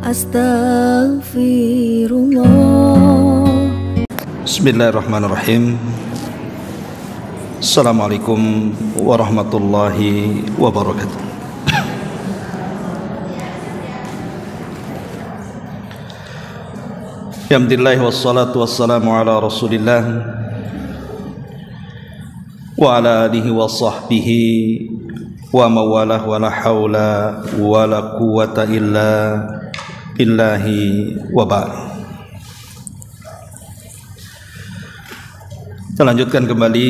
Astaghfirullah. Bismillahirrahmanirrahim. Assalamualaikum warahmatullahi wabarakatuh. Alhamdulillah wassalatu wassalamu ala Rasulillah wa ala alihi wa sahbihi wa mawalah wa la hawla wa la quwwata illa billahi wa ba'd. Kita lanjutkan kembali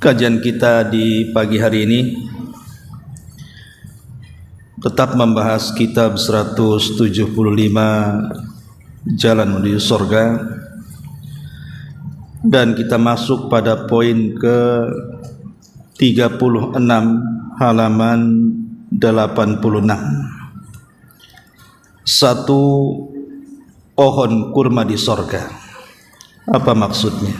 kajian kita di pagi hari ini, tetap membahas kitab 175 Jalan Menuju Surga, dan kita masuk pada poin ke 36 halaman 86. Satu pohon kurma di surga. Apa maksudnya?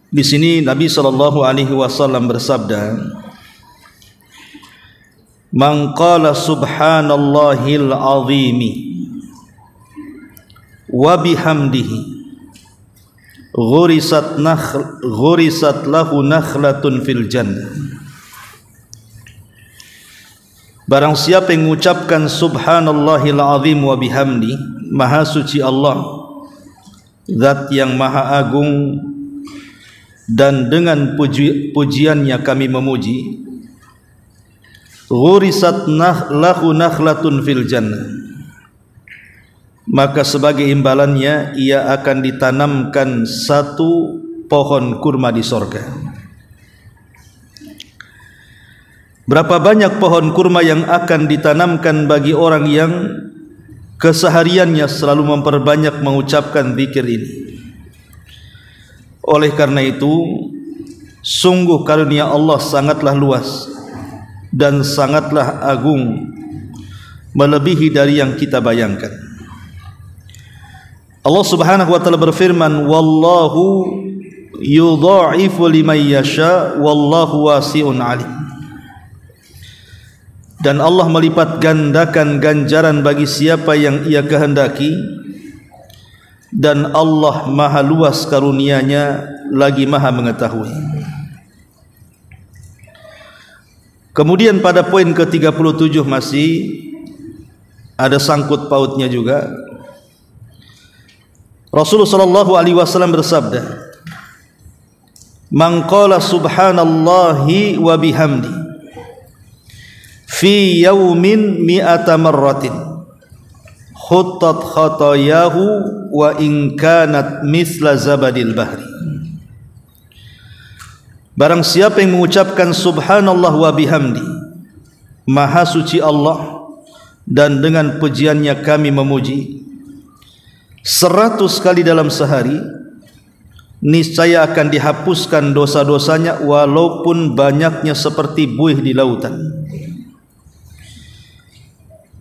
Di sini Nabi SAW bersabda, "Man qala subhanallahil azimi wa bihamdihi ghurisat lahu nakhlatun fil jannah." Barang siapa yang mengucapkan subhanallahil azim wa bihamdi, maha suci Allah, zat yang maha agung, dan dengan pujiannya kami memuji, ghurisat lahu nakhlatun fil jannah, maka sebagai imbalannya ia akan ditanamkan satu pohon kurma di surga. Berapa banyak pohon kurma yang akan ditanamkan bagi orang yang kesehariannya selalu memperbanyak mengucapkan zikir ini. Oleh karena itu, sungguh karunia Allah sangatlah luas dan sangatlah agung, melebihi dari yang kita bayangkan. Allah Subhanahu wa taala berfirman, "Wallahu yudha'ifu liman yasha wallahu wasi'un 'alim." Dan Allah melipat gandakan ganjaran bagi siapa yang ia kehendaki, dan Allah maha luas karunia-Nya lagi maha mengetahui. Kemudian pada poin ke-37 masih ada sangkut pautnya juga. Rasulullah SAW bersabda, "Man qala subhanallahi wa bihamdi fi yaumin mi'ata marratin khuttat khatayahu wa in kanat misla zabadil bahri." Barang siapa yang mengucapkan subhanallah wa bihamdi, maha suci Allah, dan dengan pujiannya kami memuji, 100 kali dalam sehari, niscaya akan dihapuskan dosa-dosanya walaupun banyaknya seperti buih di lautan.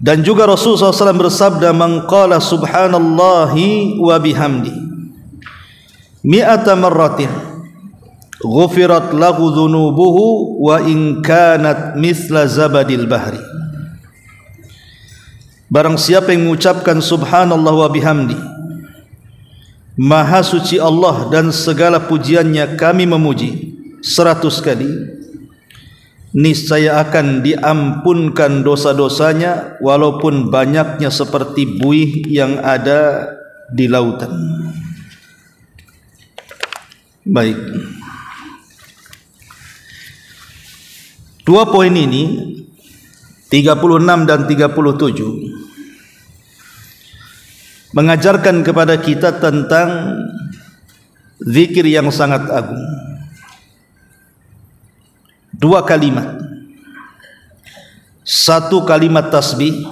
Dan juga Rasulullah SAW bersabda, "Man qala subhanallahi wa bihamdi mi'ata marratin ghufirat lahu dhunubuhu wa in kanat mithla zabadil bahri." Barang siapa yang mengucapkan subhanallah wa bihamdi, maha suci Allah dan segala pujiannya kami memuji, 100 kali, niscaya akan diampunkan dosa-dosanya walaupun banyaknya seperti buih yang ada di lautan. Baik, dua poin ini 36 dan 37 mengajarkan kepada kita tentang zikir yang sangat agung. Dua kalimat, satu kalimat tasbih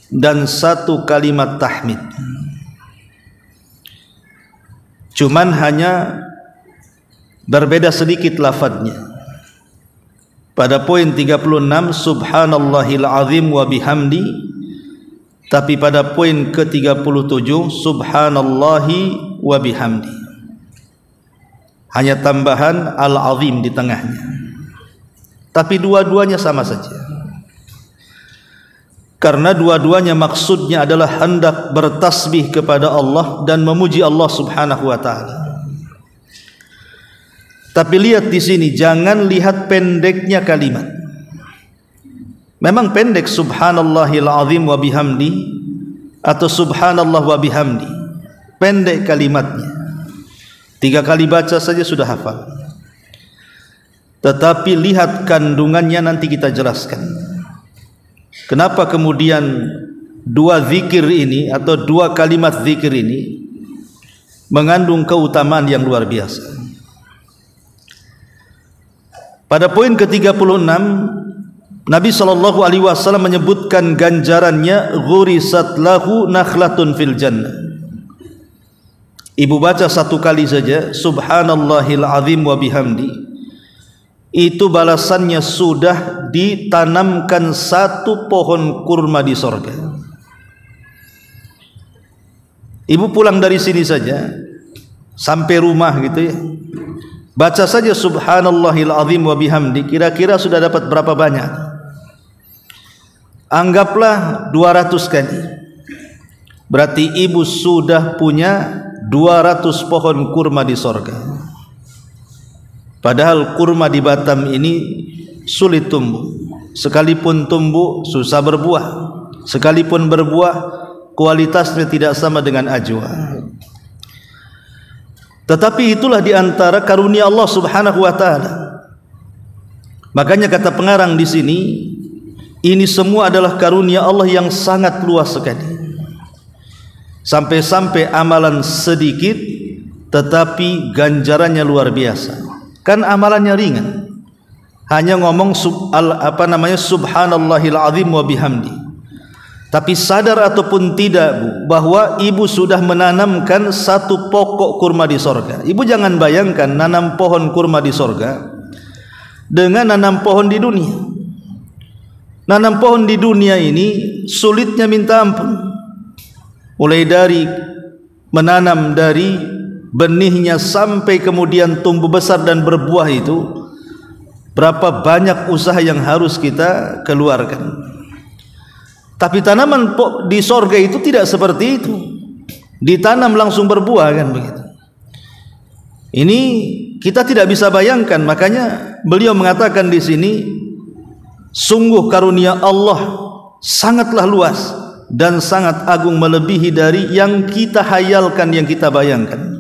dan satu kalimat tahmid. Cuman hanya berbeda sedikit lafadznya. Pada poin 36 subhanallahil azim wa bihamdi, tapi pada poin ke-37 subhanallahi wa bihamdi. hanya tambahan al-azim di tengahnya. tapi dua-duanya sama saja. Karena dua-duanya maksudnya adalah hendak bertasbih kepada Allah dan memuji Allah Subhanahu wa taala. Tapi lihat di sini, jangan lihat pendeknya kalimat. Memang pendek subhanallahil azim wa bihamdi atau subhanallah wa bihamdi. Pendek kalimatnya. 3 kali baca saja sudah hafal. Tetapi lihat kandungannya, nanti kita jelaskan. Kenapa kemudian 2 zikir ini atau 2 kalimat zikir ini mengandung keutamaan yang luar biasa. Pada poin ke-36, Nabi SAW menyebutkan ganjarannya, ghurisat lahu nakhlatun fil jannah. Ibu baca 1 kali saja, subhanallahil azim wa bihamdi, itu balasannya sudah ditanamkan 1 pohon kurma di sorga. Ibu pulang dari sini saja sampai rumah gitu ya, baca saja subhanallahil azim wa bihamdi, kira-kira sudah dapat berapa banyak? Anggaplah 200 kali. Berarti ibu sudah punya 200 pohon kurma di sorga. Padahal kurma di Batam ini sulit tumbuh. Sekalipun tumbuh susah berbuah. Sekalipun berbuah kualitasnya tidak sama dengan ajwa. Tetapi itulah di antara karunia Allah Subhanahu wa taala. Makanya kata pengarang di sini, ini semua adalah karunia Allah yang sangat luas sekali. Sampai-sampai amalan sedikit tetapi ganjarannya luar biasa. Kan amalannya ringan, hanya ngomong subhanallahil azim wa bihamdi. Tapi sadar ataupun tidak, Bu, bahwa ibu sudah menanamkan 1 pokok kurma di sorga. Ibu jangan bayangkan nanam pohon kurma di sorga dengan nanam pohon di dunia. Nanam pohon di dunia ini sulitnya minta ampun. Mulai dari menanam dari benihnya sampai kemudian tumbuh besar dan berbuah, itu berapa banyak usaha yang harus kita keluarkan. Tapi tanaman di sorga itu tidak seperti itu, ditanam langsung berbuah, kan begitu. Ini kita tidak bisa bayangkan. Makanya beliau mengatakan di sini, sungguh karunia Allah sangatlah luas dan sangat agung, melebihi dari yang kita hayalkan, yang kita bayangkan.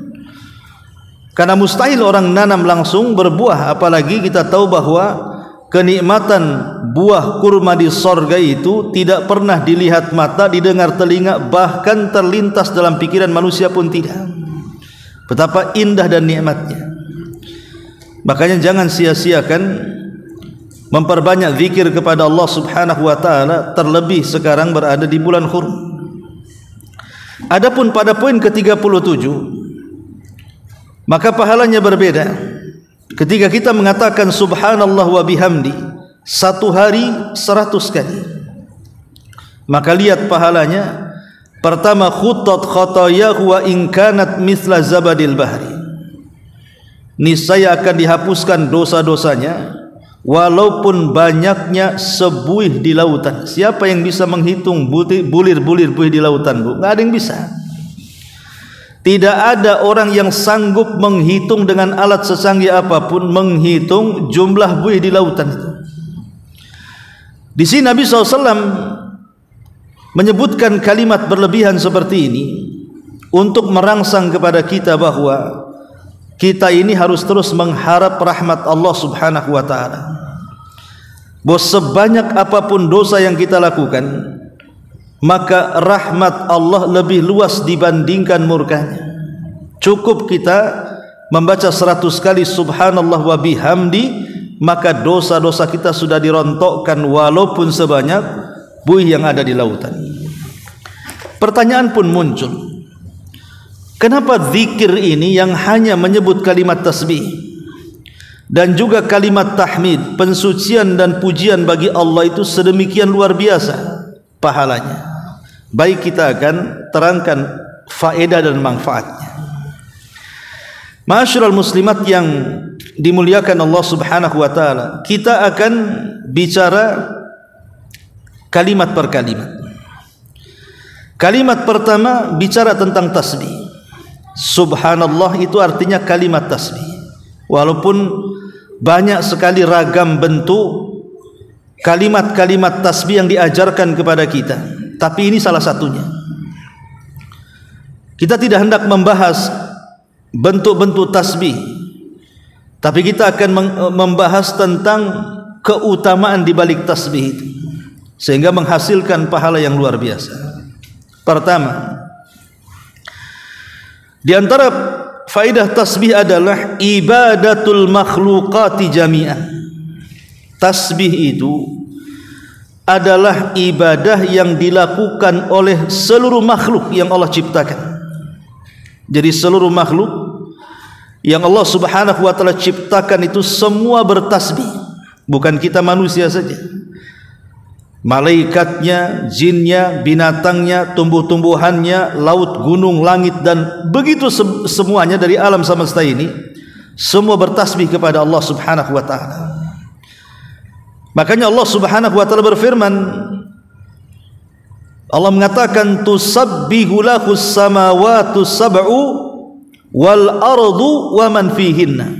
Karena mustahil orang nanam langsung berbuah, apalagi kita tahu bahwa kenikmatan buah kurma di sorga itu tidak pernah dilihat mata, didengar telinga, bahkan terlintas dalam pikiran manusia pun tidak. Betapa indah dan nikmatnya. Makanya jangan sia-siakan memperbanyak zikir kepada Allah Subhanahu wa taala, terlebih sekarang berada di bulan Hurum. Adapun pada poin ke-37, maka pahalanya berbeda. Ketika kita mengatakan subhanallah wa bihamdi 1 hari 100 kali, maka lihat pahalanya. Pertama, khutat khatayahu wa in kanat mithla zabadil bahri. Niscaya akan dihapuskan dosa-dosanya walaupun banyaknya sebuih di lautan. Siapa yang bisa menghitung bulir-bulir buih di lautan, Bu? Nggak ada yang bisa. Tidak ada orang yang sanggup menghitung dengan alat secanggih apapun, menghitung jumlah buih di lautan itu. Di sini Nabi SAW menyebutkan kalimat berlebihan seperti ini untuk merangsang kepada kita bahwa kita ini harus terus mengharap rahmat Allah Subhanahu wa taala. Bahwa sebanyak apapun dosa yang kita lakukan, maka rahmat Allah lebih luas dibandingkan murkanya. Cukup kita membaca 100 kali subhanallah wa bihamdi, maka dosa-dosa kita sudah dirontokkan walaupun sebanyak buih yang ada di lautan. Pertanyaan pun muncul, kenapa zikir ini yang hanya menyebut kalimat tasbih dan juga kalimat tahmid, pensucian dan pujian bagi Allah itu sedemikian luar biasa pahalanya? Baik, kita akan terangkan faedah dan manfaatnya. Ma'asyiral muslimat yang dimuliakan Allah Subhanahu wa taala, kita akan bicara kalimat per kalimat. Kalimat pertama bicara tentang tasbih. Subhanallah itu artinya kalimat tasbih. Walaupun banyak sekali ragam bentuk kalimat-kalimat tasbih yang diajarkan kepada kita, tapi ini salah satunya. Kita tidak hendak membahas bentuk-bentuk tasbih, tapi kita akan membahas tentang keutamaan di balik tasbih itu, sehingga menghasilkan pahala yang luar biasa. Pertama, di antara faedah tasbih adalah ibadatul makhluqati jami'an. Tasbih itu adalah ibadah yang dilakukan oleh seluruh makhluk yang Allah ciptakan. Jadi seluruh makhluk yang Allah Subhanahu wa taala ciptakan itu semua bertasbih, bukan kita manusia saja. Malaikatnya, jinnya, binatangnya, tumbuh-tumbuhannya, laut, gunung, langit, dan begitu semuanya dari alam semesta ini semua bertasbih kepada Allah Subhanahu wa taala. Makanya Allah Subhanahu wa taala berfirman, Allah mengatakan tusabbihu lahus samawati sab'u wal ardu wa man fihinna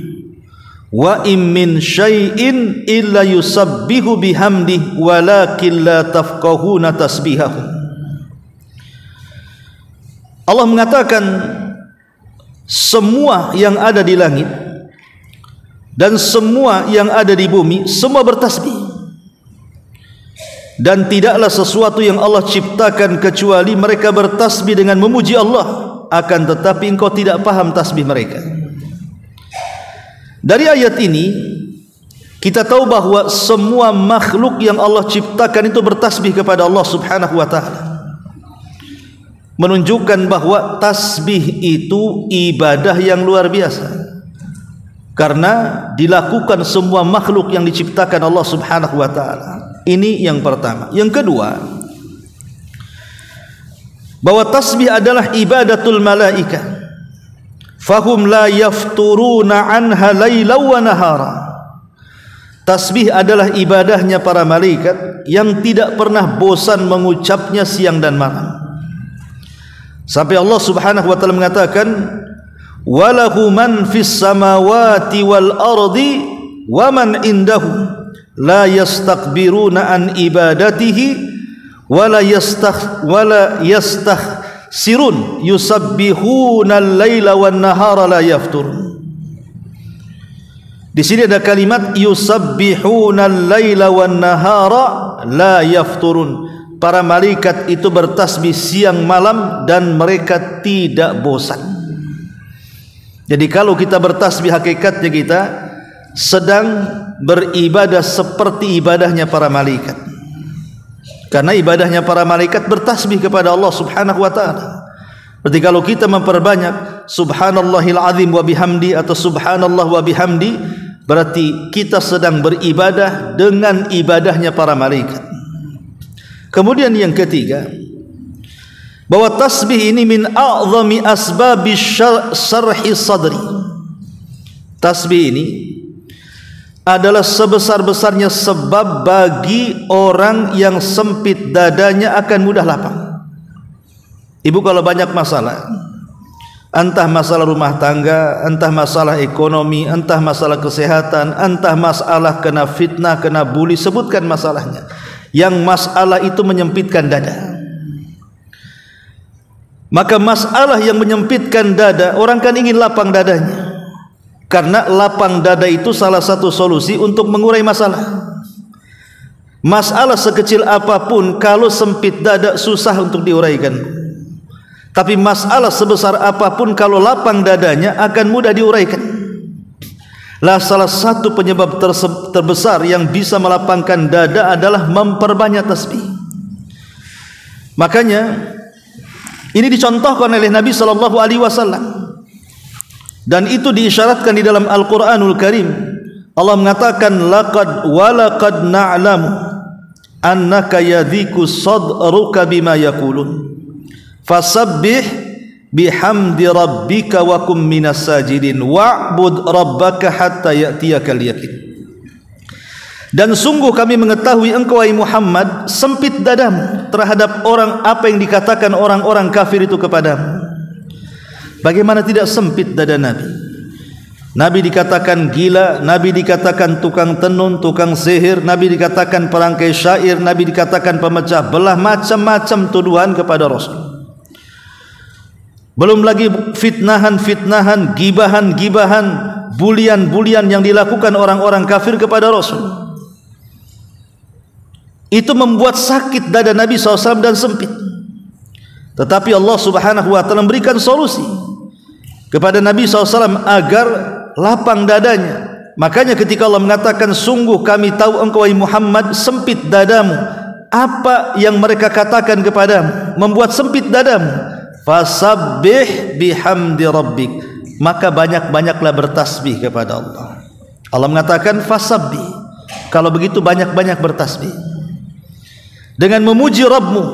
wa in min syai'in illa yusabbihu bihamdihi walakin la tafqahuna tasbihahum. Allah mengatakan semua yang ada di langit dan semua yang ada di bumi semua bertasbih, dan tidaklah sesuatu yang Allah ciptakan kecuali mereka bertasbih dengan memuji Allah, akan tetapi engkau tidak paham tasbih mereka. Dari ayat ini kita tahu bahwa semua makhluk yang Allah ciptakan itu bertasbih kepada Allah Subhanahu wa taala, menunjukkan bahwa tasbih itu ibadah yang luar biasa karena dilakukan semua makhluk yang diciptakan Allah Subhanahu wa taala. Ini yang pertama. Yang kedua, bahwa tasbih adalah ibadatul malaikah, fahum la yafturuna anha laila wa nahara. Tasbih adalah ibadahnya para malaikat yang tidak pernah bosan mengucapnya siang dan malam. Sampai Allah Subhanahu wa taala mengatakan, walahu man fis samawati wal ardi wa man indahu la yastakbiruna an ibadatihi wala yastakhsirun yusabbihuna al-laila wan nahara la yafturun. Di sini ada kalimat yusabbihuna al-laila wan nahara la yafturun. Para malaikat itu bertasbih siang malam dan mereka tidak bosan. Jadi kalau kita bertasbih, hakikatnya kita sedang beribadah seperti ibadahnya para malaikat. Karena ibadahnya para malaikat bertasbih kepada Allah Subhanahu wa taala. Berarti kalau kita memperbanyak subhanallahil azim wa bihamdi atau subhanallah wa bihamdi, berarti kita sedang beribadah dengan ibadahnya para malaikat. Kemudian yang ketiga, bahwa tasbih ini min a'zami asbabi syarhi sadri. Tasbih ini adalah sebesar-besarnya sebab bagi orang yang sempit dadanya akan mudah lapang. Ibu kalau banyak masalah, entah masalah rumah tangga, entah masalah ekonomi, entah masalah kesehatan, entah masalah kena fitnah, kena bully, sebutkan masalahnya. Yang masalah itu menyempitkan dada. Maka masalah yang menyempitkan dada, orang kan ingin lapang dadanya. Karena lapang dada itu salah satu solusi untuk mengurai masalah. Masalah sekecil apapun kalau sempit dada susah untuk diuraikan. Tapi masalah sebesar apapun kalau lapang dadanya akan mudah diuraikan. Lah salah satu penyebab terbesar yang bisa melapangkan dada adalah memperbanyak tasbih. Makanya ini dicontohkan oleh Nabi sallallahu alaihi wasallam. Dan itu diisyaratkan di dalam Al-Quranul Karim. Allah mengatakan laqad walaqad na'lamu annaka yadhiku sadruka bima yaqulun fasabbih bihamdi rabbika wa kum minas sajidin wa'bud rabbaka hatta ya'tiyakal yaqin. Dan sungguh kami mengetahui engkau wahai Muhammad sempit dadamu terhadap orang apa yang dikatakan orang-orang kafir itu kepadamu. Bagaimana tidak sempit dada Nabi? Nabi dikatakan gila, Nabi dikatakan tukang tenun, tukang sihir, Nabi dikatakan perangkai syair, Nabi dikatakan pemecah belah, macam-macam tuduhan kepada Rasul. Belum lagi fitnahan-fitnahan, gibahan-gibahan, bulian-bulian yang dilakukan orang-orang kafir kepada Rasul. Itu membuat sakit dada Nabi SAW dan sempit. Tetapi Allah Subhanahu wa ta'ala memberikan solusi kepada Nabi SAW agar lapang dadanya. Makanya ketika Allah mengatakan sungguh kami tahu engkau wahai Muhammad sempit dadamu, apa yang mereka katakan kepadamu membuat sempit dadamu, fasabbih bihamdi rabbik, maka banyak-banyaklah bertasbih kepada Allah. Allah mengatakan fasabbih, kalau begitu banyak-banyak bertasbih dengan memuji Rabbmu,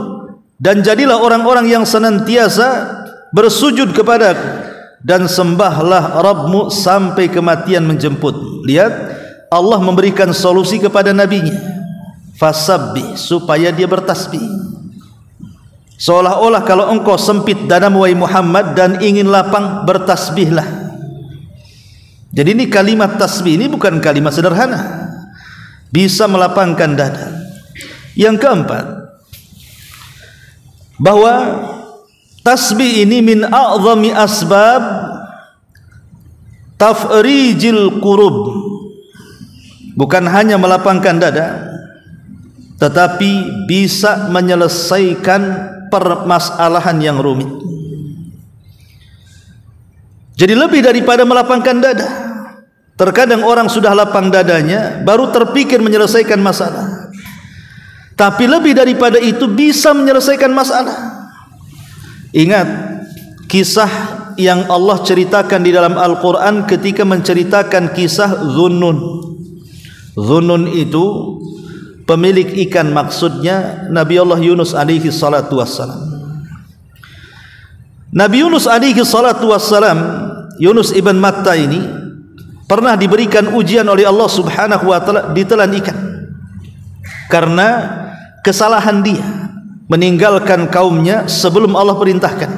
dan jadilah orang-orang yang senantiasa bersujud kepadaku, dan sembahlah Rabbmu sampai kematian menjemput. Lihat, Allah memberikan solusi kepada nabinya, fasabbih, supaya dia bertasbih. Seolah-olah kalau engkau sempit dadamu wahai Muhammad dan ingin lapang, bertasbihlah. Jadi ini kalimat tasbih ini bukan kalimat sederhana, bisa melapangkan dada. Yang keempat, bahwa tasbih ini min a'zami asbab tafrijil qurub, bukan hanya melapangkan dada, tetapi bisa menyelesaikan permasalahan yang rumit. Jadi lebih daripada melapangkan dada, terkadang orang sudah lapang dadanya baru terpikir menyelesaikan masalah. Tapi lebih daripada itu bisa menyelesaikan masalah. Ingat kisah yang Allah ceritakan di dalam Al-Quran ketika menceritakan kisah Dhunnun. Dhunnun itu pemilik ikan, maksudnya Nabi Allah Yunus alaihi salatu wassalam. Nabi Yunus alaihi salatu wassalam, Yunus ibn Matta ini pernah diberikan ujian oleh Allah Subhanahu wa ta'ala, ditelan ikan karena kesalahan dia meninggalkan kaumnya sebelum Allah perintahkan.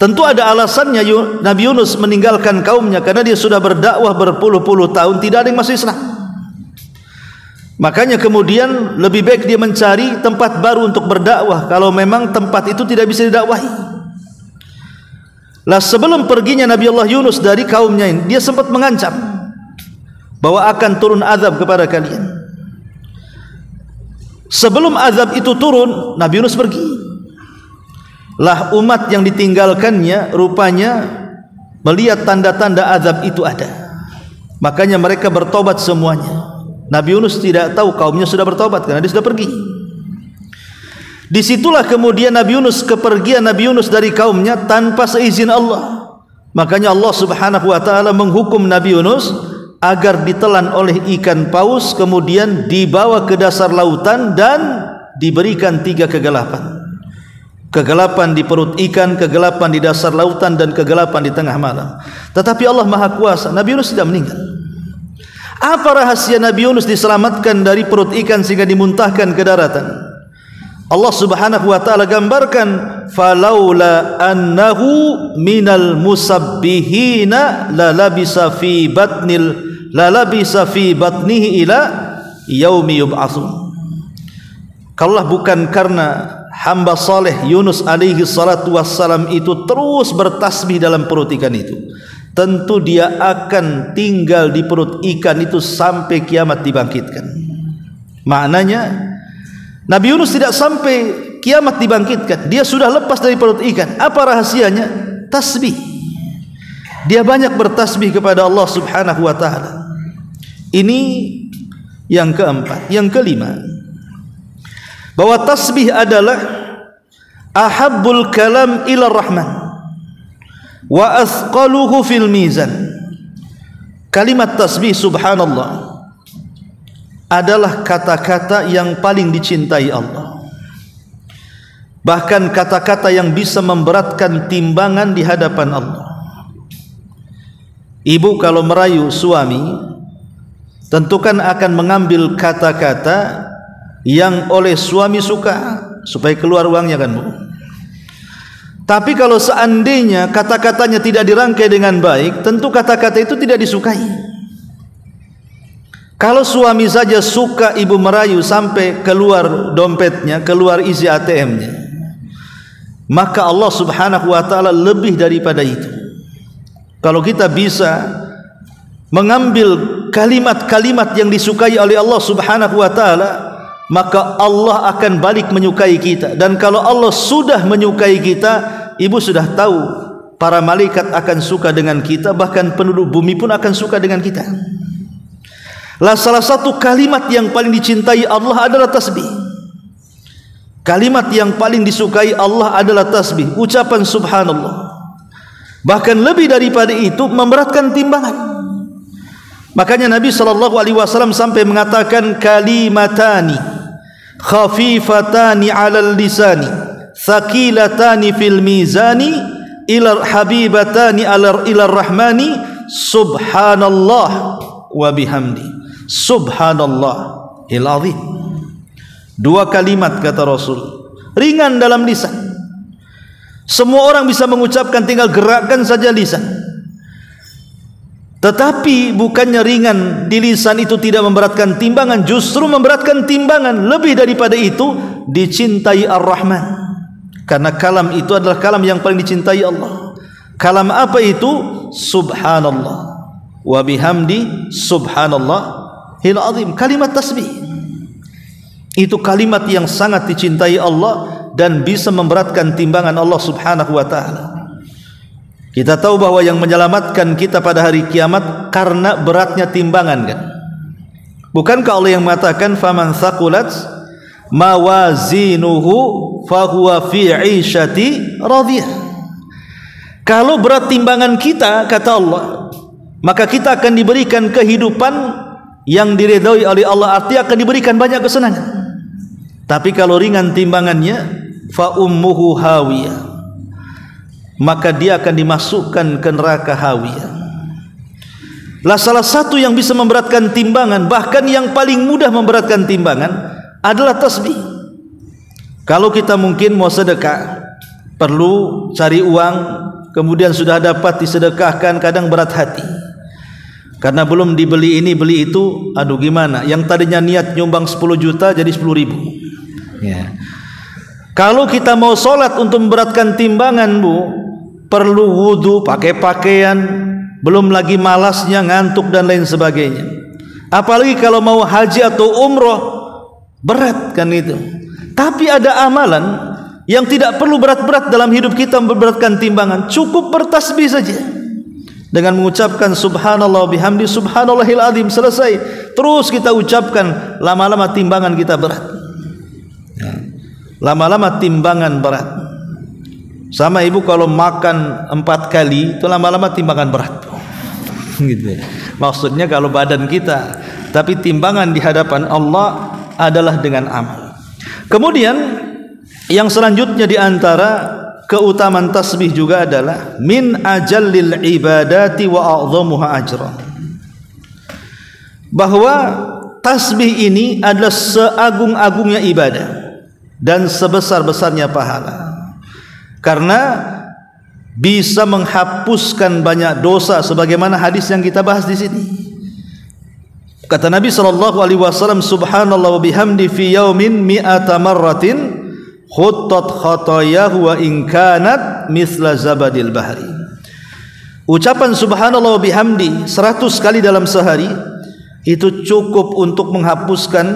Tentu ada alasannya Nabi Yunus meninggalkan kaumnya, karena dia sudah berdakwah berpuluh-puluh tahun tidak ada yang masuk Islam. Makanya kemudian lebih baik dia mencari tempat baru untuk berdakwah kalau memang tempat itu tidak bisa didakwahi. Lah sebelum perginya Nabi Allah Yunus dari kaumnya ini, dia sempat mengancam bahwa akan turun azab kepada kalian. Sebelum azab itu turun, Nabi Yunus pergi. Lah umat yang ditinggalkannya rupanya melihat tanda-tanda azab itu ada, makanya mereka bertobat semuanya. Nabi Yunus tidak tahu kaumnya sudah bertobat karena dia sudah pergi. Disitulah kemudian kepergian Nabi Yunus dari kaumnya tanpa seizin Allah. Makanya Allah Subhanahu wa ta'ala menghukum Nabi Yunus agar ditelan oleh ikan paus, kemudian dibawa ke dasar lautan dan diberikan 3 kegelapan. Kegelapan di perut ikan, kegelapan di dasar lautan, dan kegelapan di tengah malam. Tetapi Allah Maha Kuasa, Nabi Yunus tidak meninggal. Apa rahasia Nabi Yunus diselamatkan dari perut ikan sehingga dimuntahkan ke daratan? Allah Subhanahu wa ta'ala gambarkan, falaula annahu minal musabbihina lalabisa fi batnihi ila yaumi yub'atsun. Kalau bukan karena hamba saleh Yunus alaihi salatu wassalam itu terus bertasbih dalam perut ikan itu, tentu dia akan tinggal di perut ikan itu sampai kiamat dibangkitkan. Maknanya Nabi Yunus tidak sampai kiamat dibangkitkan, dia sudah lepas dari perut ikan. Apa rahasianya? Tasbih. Dia banyak bertasbih kepada Allah Subhanahu wa ta'ala. Ini yang keempat. Yang kelima, bahwa tasbih adalah ahabbul kalam ila rahman wa athqaluhu fil mizan. Kalimat tasbih subhanallah adalah kata-kata yang paling dicintai Allah. bahkan kata-kata yang bisa memberatkan timbangan di hadapan Allah. Ibu kalau merayu suami, tentu kan akan mengambil kata-kata yang oleh suami suka supaya keluar uangnya kan, Bu. Tapi kalau seandainya kata-katanya tidak dirangkai dengan baik, tentu kata-kata itu tidak disukai. Kalau suami saja suka ibu merayu sampai keluar dompetnya, keluar isi ATM-nya, maka Allah Subhanahu wa ta'ala lebih daripada itu. Kalau kita bisa mengambil kalimat-kalimat yang disukai oleh Allah Subhanahu wa ta'ala, maka Allah akan balik menyukai kita. Dan kalau Allah sudah menyukai kita, ibu sudah tahu para malaikat akan suka dengan kita, bahkan penduduk bumi pun akan suka dengan kita. Lah salah satu kalimat yang paling dicintai Allah adalah tasbih. Kalimat yang paling disukai Allah adalah tasbih, ucapan subhanallah. Bahkan lebih daripada itu memberatkan timbangan. Makanya Nabi SAW sampai mengatakan kalimatani khafifatani 'alal lisani thaqilatani fil mizani ila habibatani ila rahmani subhanallah wa bihamdi subhanallahil azim. Dua kalimat kata Rasul, ringan dalam lisan, semua orang bisa mengucapkan, tinggal gerakkan saja lisan. Tetapi bukannya ringan di lisan itu tidak memberatkan timbangan, justru memberatkan timbangan. Lebih daripada itu, dicintai Ar-Rahman, karena kalam itu adalah kalam yang paling dicintai Allah. Kalam apa itu? Subhanallah wa bihamdi subhanallahil azim. Kalimat tasbih itu kalimat yang sangat dicintai Allah dan bisa memberatkan timbangan Allah Subhanahu wa ta'ala. Kita tahu bahwa yang menyelamatkan kita pada hari kiamat karena beratnya timbangan, kan? Bukankah Allah yang mengatakan faman thaqulat mawazinuhu fahuwa fi 'ishati radhiyah. Kalau berat timbangan kita, kata Allah, maka kita akan diberikan kehidupan yang diridhai oleh Allah, artinya akan diberikan banyak kesenangan. Tapi kalau ringan timbangannya, fa ummuhu hawiyah, maka dia akan dimasukkan ke neraka hawiyah. Lah salah satu yang bisa memberatkan timbangan, bahkan yang paling mudah memberatkan timbangan, adalah tasbih. Kalau kita mungkin mau sedekah, perlu cari uang, kemudian sudah dapat disedekahkan, kadang berat hati karena belum dibeli ini beli itu. Aduh gimana, yang tadinya niat nyumbang 10 juta jadi 10.000 ya. Kalau kita mau sholat untuk memberatkan timbangan, Bu, perlu wudu, pakai pakaian, belum lagi malasnya, ngantuk dan lain sebagainya. Apalagi kalau mau haji atau umroh, berat kan itu. Tapi ada amalan yang tidak perlu berat-berat dalam hidup kita memberatkan timbangan, cukup bertasbih saja dengan mengucapkan subhanallah bihamdi subhanallahil azim, selesai. Terus kita ucapkan, lama-lama timbangan kita berat. Lama-lama timbangan berat. Sama ibu kalau makan 4 kali, itu lama-lama timbangan berat. Gitu. Maksudnya kalau badan kita, tapi timbangan di hadapan Allah adalah dengan amal. Kemudian yang selanjutnya di antara keutamaan tasbih juga adalah min ajallil ibadati wa a'dhamuha ajran. Bahwa tasbih ini adalah seagung-agungnya ibadah dan sebesar-besarnya pahala, karena bisa menghapuskan banyak dosa, sebagaimana hadis yang kita bahas di sini. Kata Nabi SAW, subhanallah wa bihamdi fi yaumin mi'ata marratin khuttat khatayahu wa in kanat mithla zabadil bahri. Ucapan subhanallah wa bihamdi 100 kali dalam sehari itu cukup untuk menghapuskan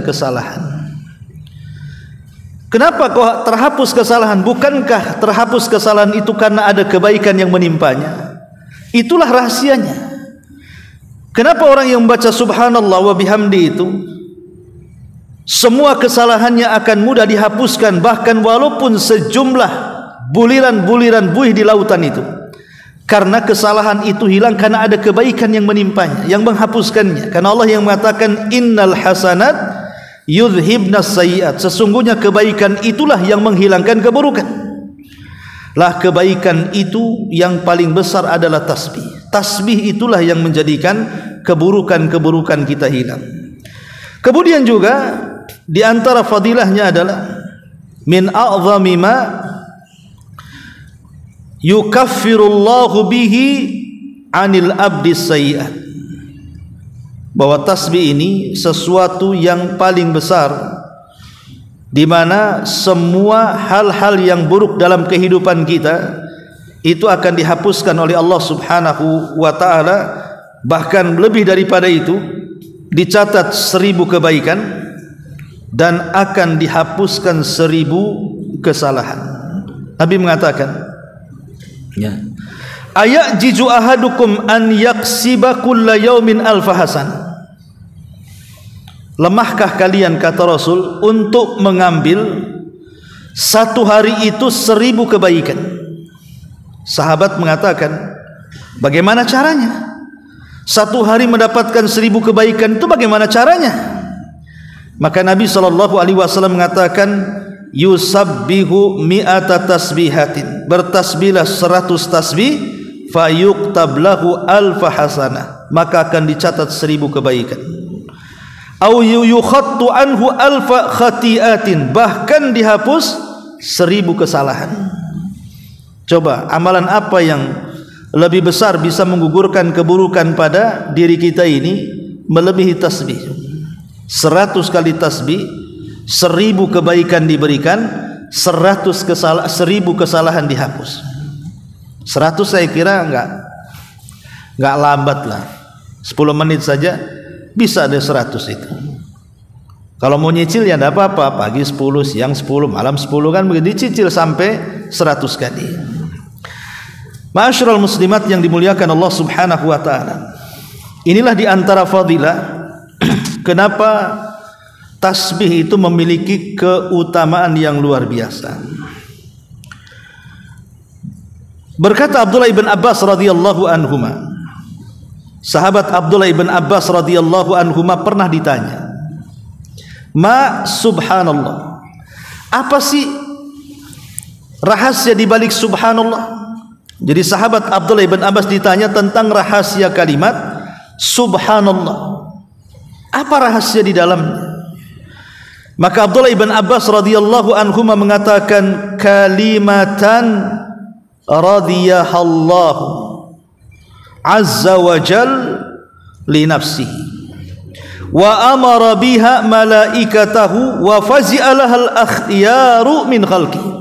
kesalahan. Kenapa kok terhapus kesalahan? Bukankah terhapus kesalahan itu karena ada kebaikan yang menimpanya? Itulah rahasianya. Kenapa orang yang membaca subhanallah wa bihamdi itu semua kesalahannya akan mudah dihapuskan, bahkan walaupun sejumlah buliran-buliran buih di lautan itu? Karena kesalahan itu hilang karena ada kebaikan yang menimpanya, yang menghapuskannya. Karena Allah yang mengatakan innal hasanat yudhibnas sayyi'at, sesungguhnya kebaikan itulah yang menghilangkan keburukan. Lah kebaikan itu yang paling besar adalah tasbih. Tasbih itulah yang menjadikan keburukan-keburukan kita hilang. Kemudian juga di antara fadilahnya adalah min a'zami ma yukaffirullahu bihi 'anil abdi sayyi'at, bahwa tasbih ini sesuatu yang paling besar, di mana semua hal-hal yang buruk dalam kehidupan kita itu akan dihapuskan oleh Allah Subhanahu wa ta'ala. Bahkan lebih daripada itu, dicatat 1000 kebaikan dan akan dihapuskan 1000 kesalahan. Nabi mengatakan, ya, ayajizu ahadukum an yaksiba kulla yaumin alfa hasan. Lemahkah kalian, kata Rasul, untuk mengambil satu hari itu 1000 kebaikan? Sahabat mengatakan, bagaimana caranya? Satu hari mendapatkan 1000 kebaikan itu bagaimana caranya? Maka Nabi SAW mengatakan, yusabbihu mi'ata tasbihatin, bertasbihlah 100 tasbih, fayuktab lahu alfa hasanah, maka akan dicatat 1000 kebaikan. Au yukhattu anhu alfa khati'atin, bahkan dihapus 1000 kesalahan. Coba amalan apa yang lebih besar bisa menggugurkan keburukan pada diri kita ini melebihi tasbih? 100 kali tasbih, 1000 kebaikan diberikan, 1000 kesalahan dihapus. 100 saya kira enggak lambat lah, 10 menit saja bisa ada 100 itu. Kalau mau nyicil ya enggak apa-apa, pagi 10, siang 10, malam 10, kan begitu dicicil sampai 100 kali. Ma'asyiral muslimat yang dimuliakan Allah Subhanahu wa ta'ala, inilah di antara fadilah kenapa tasbih itu memiliki keutamaan yang luar biasa. Berkata Abdullah ibn Abbas radhiyallahu anhuma, sahabat Abdullah ibn Abbas radhiyallahu anhuma pernah ditanya, ma subhanallah, apa sih rahasia di balik subhanallah? Jadi sahabat Abdullah ibn Abbas ditanya tentang rahasia kalimat subhanallah, apa rahasia di dalamnya? Maka Abdullah ibn Abbas radhiyallahu anhuma mengatakan, kalimatan radiyahallahu azza wa jal li nafsihi wa amara biha malaikatahu wa fazi'alaha al-akhyaru min khalqi.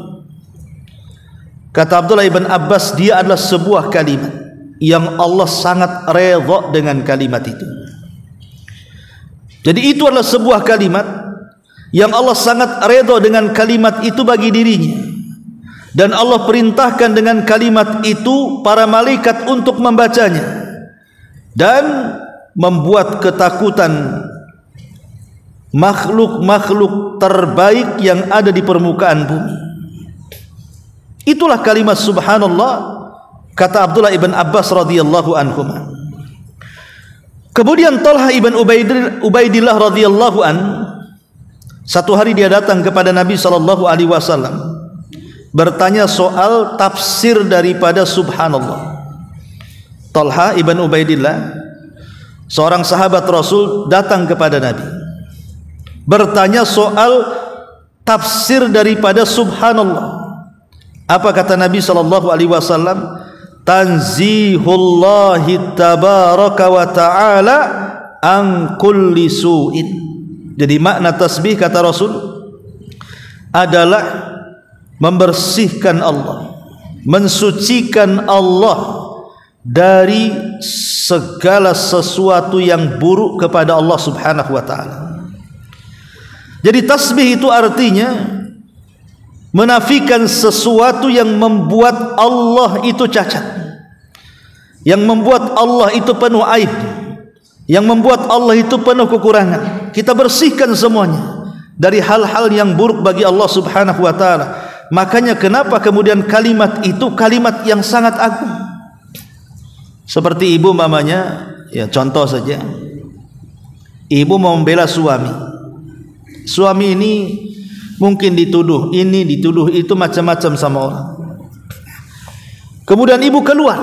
Kata Abdullah ibn Abbas, dia adalah sebuah kalimat yang Allah sangat redha dengan kalimat itu. Jadi itu adalah sebuah kalimat yang Allah sangat redha dengan kalimat itu bagi dirinya, dan Allah perintahkan dengan kalimat itu para malaikat untuk membacanya dan membuat ketakutan makhluk-makhluk terbaik yang ada di permukaan bumi. Itulah kalimat subhanallah, kata Abdullah ibn Abbas radhiyallahu anhu. Kemudian Talha ibn Ubaidillah radhiyallahu an, satu hari dia datang kepada Nabi sallallahu alaihi wasallam bertanya soal tafsir daripada subhanallah. Talha ibn Ubaidillah, seorang sahabat Rasul, datang kepada Nabi bertanya soal tafsir daripada subhanallah. Apa kata Nabi sallallahu alaihi wasallam? Tanzihullahi tabaraka wa ta'ala an kulli su'in. Jadi makna tasbih, kata Rasul, adalah membersihkan Allah, mensucikan Allah dari segala sesuatu yang buruk kepada Allah Subhanahu wa ta'ala. Jadi tasbih itu artinya menafikan sesuatu yang membuat Allah itu cacat, yang membuat Allah itu penuh aib, yang membuat Allah itu penuh kekurangan. Kita bersihkan semuanya dari hal-hal yang buruk bagi Allah Subhanahu wa ta'ala. Makanya kenapa kemudian kalimat itu kalimat yang sangat agung. Seperti ibu mamanya, ya contoh saja, ibu mau membela suami, suami ini mungkin dituduh ini, dituduh itu, macam-macam sama orang. Kemudian ibu keluar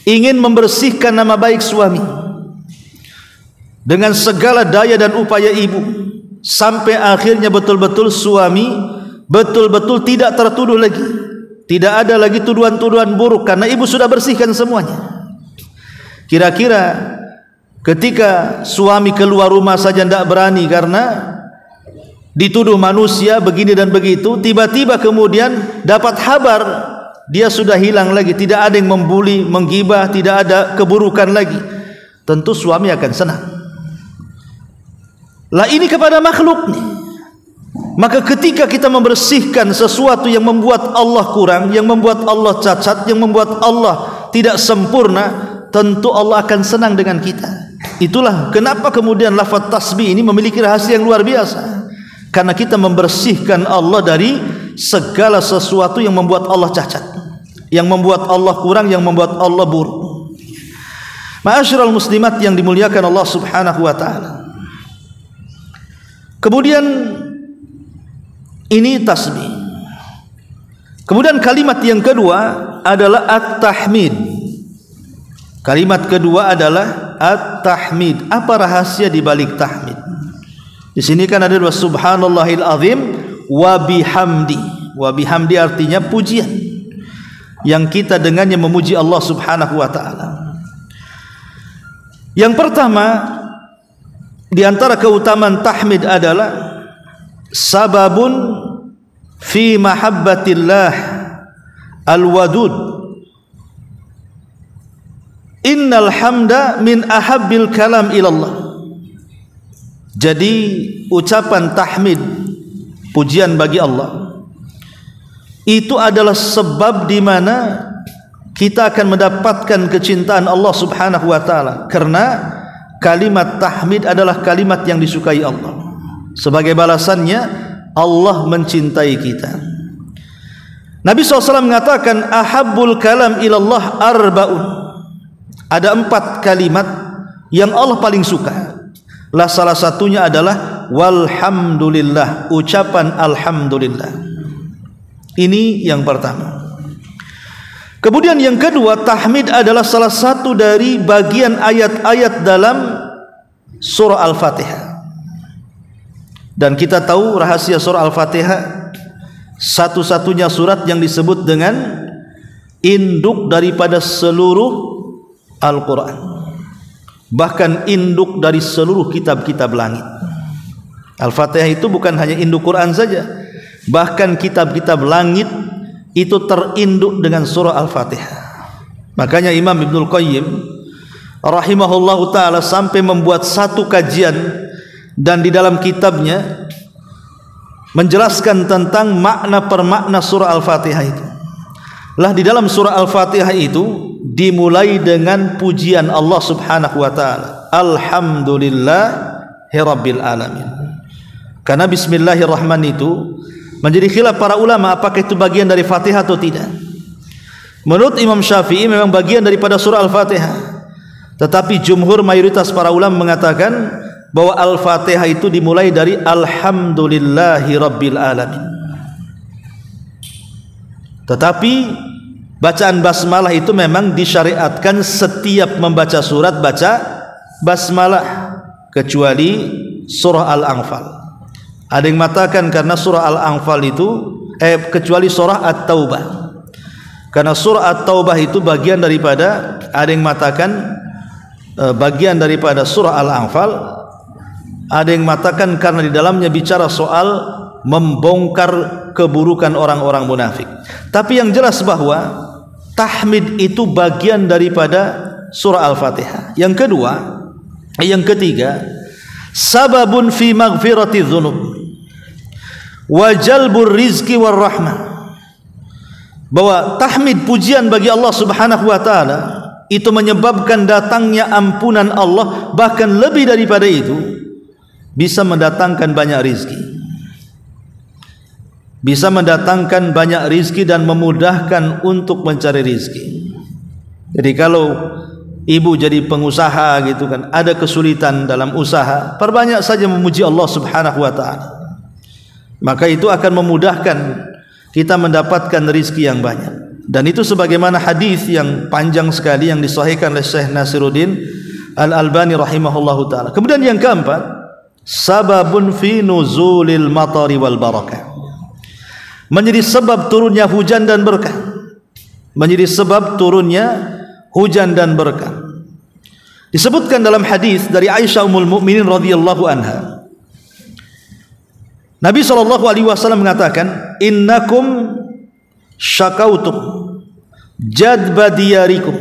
ingin membersihkan nama baik suami dengan segala daya dan upaya ibu, sampai akhirnya betul-betul suami betul-betul tidak tertuduh lagi, tidak ada lagi tuduhan-tuduhan buruk karena ibu sudah bersihkan semuanya. Kira-kira ketika suami keluar rumah saja tidak berani karena dituduh manusia begini dan begitu, tiba-tiba kemudian dapat kabar dia sudah hilang lagi, tidak ada yang membuli, menggibah, tidak ada keburukan lagi, tentu suami akan senang. Lah ini kepada makhluk nih. Maka ketika kita membersihkan sesuatu yang membuat Allah kurang, yang membuat Allah cacat, yang membuat Allah tidak sempurna, tentu Allah akan senang dengan kita. Itulah kenapa kemudian lafaz tasbih ini memiliki rahasia yang luar biasa, karena kita membersihkan Allah dari segala sesuatu yang membuat Allah cacat, yang membuat Allah kurang, yang membuat Allah buruk. Ma'asyiral muslimat yang dimuliakan Allah Subhanahu wa taala. Kemudian ini tasbih. Kemudian kalimat yang kedua adalah at-tahmid. Kalimat kedua adalah at-tahmid. Apa rahasia di balik tahmid? Di sini kan ada dua, subhanallahil azim wa bihamdi. Wa bihamdi artinya pujian yang kita dengannya memuji Allah Subhanahu wa taala. Yang pertama di antara keutamaan tahmid adalah sababun fi mahabbatillah al-wadud. Innal hamda min ahabbil kalam ilallah. Jadi ucapan tahmid, pujian bagi Allah, itu adalah sebab di mana kita akan mendapatkan kecintaan Allah Subhanahu wa taala, karena kalimat tahmid adalah kalimat yang disukai Allah. Sebagai balasannya Allah mencintai kita. Nabi SAW mengatakan ahabbul kalam ilallah arba'un. Ada 4 kalimat yang Allah paling suka. Lah salah satunya adalah walhamdulillah, ucapan alhamdulillah. Ini yang pertama. Kemudian yang kedua, tahmid adalah salah satu dari bagian ayat-ayat dalam surah Al-Fatihah. Dan kita tahu rahasia surah Al-Fatihah, satu-satunya surat yang disebut dengan induk daripada seluruh Al-Quran, bahkan induk dari seluruh kitab-kitab langit. Al-Fatihah itu bukan hanya induk Quran saja, bahkan kitab-kitab langit itu terinduk dengan surah Al-Fatihah. Makanya Imam Ibnul Qayyim rahimahullahu ta'ala sampai membuat satu kajian, dan di dalam kitabnya menjelaskan tentang makna per makna surah Al-Fatihah itu. Lah di dalam surah Al-Fatihah itu dimulai dengan pujian Allah Subhanahu wa taala. Alhamdulillahirabbil alamin. Karena bismillahirrahmanirrahim itu menjadi khilaf para ulama apakah itu bagian dari Fatihah atau tidak. Menurut Imam Syafi'i memang bagian daripada surah Al-Fatihah. Tetapi jumhur mayoritas para ulama mengatakan bahwa Al-Fatihah itu dimulai dari alhamdulillahirabbil alamin. Tetapi bacaan basmalah itu memang disyariatkan setiap membaca surat baca basmalah, kecuali surah Al-Anfal. Ada yang mengatakan karena surah Al-Anfal itu kecuali surah At-Taubah, karena surah At-Taubah itu bagian daripada, ada yang mengatakan bagian daripada surah Al-Anfal, ada yang mengatakan karena di dalamnya bicara soal membongkar keburukan orang-orang munafik. Tapi yang jelas bahwa tahmid itu bagian daripada surah Al-Fatihah. Yang kedua, yang ketiga, sababun fi maghfirati dzunub wa jalbur rizqi war rahmah. Bahwa tahmid, pujian bagi Allah Subhanahu wa taala, itu menyebabkan datangnya ampunan Allah, bahkan lebih daripada itu bisa mendatangkan banyak rizki, bisa mendatangkan banyak rizki dan memudahkan untuk mencari rizki. Jadi kalau ibu jadi pengusaha gitu kan, ada kesulitan dalam usaha, perbanyak saja memuji Allah Subhanahu wa taala. Maka itu akan memudahkan kita mendapatkan rezeki yang banyak. Dan itu sebagaimana hadis yang panjang sekali yang disahihkan oleh Syekh Nasiruddin Al-Albani rahimahullahu taala. Kemudian yang keempat, sababun fi nuzulil matari wal barakah. Menjadi sebab turunnya hujan dan berkah. Menjadi sebab turunnya hujan dan berkah. Disebutkan dalam hadis dari Aisyah ummul mukminin radhiyallahu anha. Nabi SAW mengatakan, innakum syakautum jadba diyarikum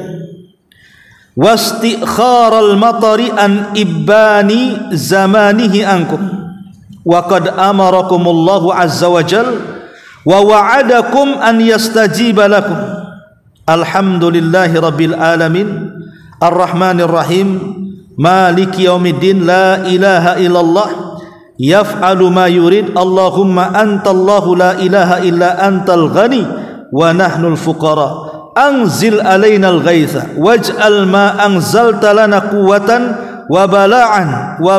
wastikharal matari an ibani zamanihi ankum wa qad amarakumullahu azza wa jal wa wa'adakum an yastajiba lakum. Alhamdulillahi rabbil alamin arrahmanir rahim maliki yaumiddin la ilaha illallah yaf'alu ma yurid Allahumma antallahu la ilaha illa antal ghani wa nahnul fuqara anzil alainal ghaitha waj'al ma anzalta lana quwwatan wa bala'an wa